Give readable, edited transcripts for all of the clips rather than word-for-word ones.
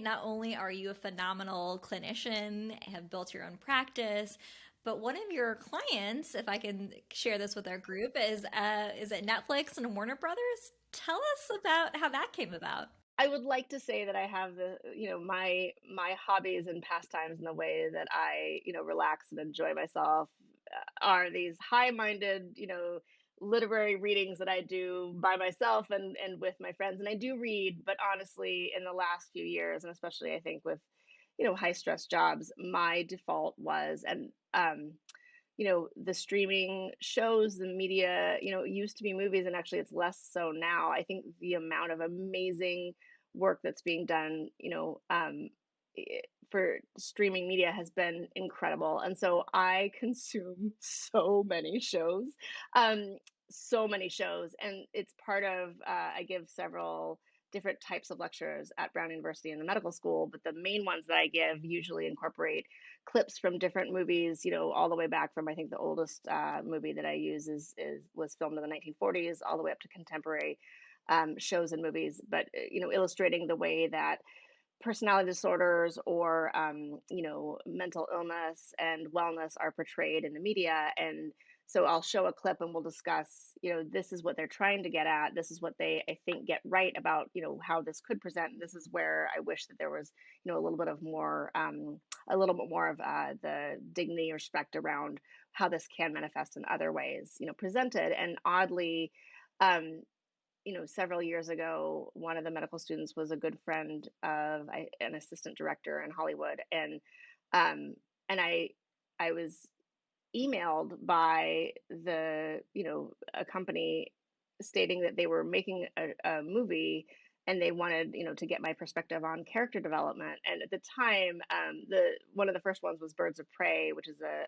Not only are you a phenomenal clinician, have built your own practice, but one of your clients, if I can share this with our group, is it Netflix and Warner Brothers? Tell us about how that came about. I would like to say that I have my hobbies and pastimes and the way that I, relax and enjoy myself are these high-minded, literary readings that I do by myself and with my friends. And I do read, but honestly, in the last few years, and especially I think with, high stress jobs, my default was and the streaming shows, the media, it used to be movies and actually it's less so now. I think the amount of amazing work that's being done, for streaming media has been incredible. And so I consume um, so many shows. And it's part of, I give several different types of lectures at Brown University in the medical school, but the main ones that I give usually incorporate clips from different movies, all the way back from I think the oldest movie that I use is was filmed in the 1940s, all the way up to contemporary shows and movies. But illustrating the way that personality disorders or mental illness and wellness are portrayed in the media. And so I'll show a clip and we'll discuss, this is what they're trying to get at, this is what they I think get right about, how this could present, this is where I wish that there was, a little bit of more a little bit more of the dignity or respect around how this can manifest in other ways, presented. And oddly, um, several years ago, one of the medical students was a good friend of an assistant director in Hollywood, um, and I was emailed by a company stating that they were making a movie and they wanted to get my perspective on character development. And at the time, the one of the first ones was Birds of Prey, which is a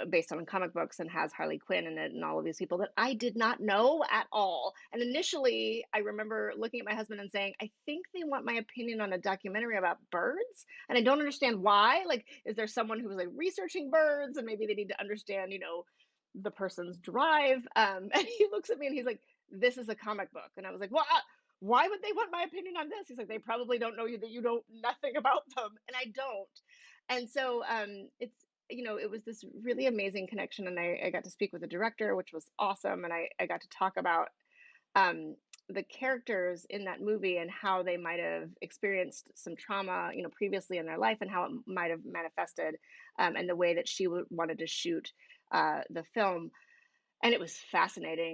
based on comic books and has Harley Quinn in it and all of these people that I did not know at all. And initially, I remember looking at my husband and saying, I think they want my opinion on a documentary about birds. And I don't understand why. Like, is there someone who was like researching birds and maybe they need to understand, the person's drive? And he looks at me and he's like, this is a comic book. And I was like, well, why would they want my opinion on this? He's like, they probably don't know you, that you know nothing about them. And I don't. And so it was this really amazing connection. And I got to speak with the director, which was awesome. And I got to talk about um, the characters in that movie and how they might have experienced some trauma, previously in their life and how it might have manifested, and the way that she wanted to shoot the film. And it was fascinating.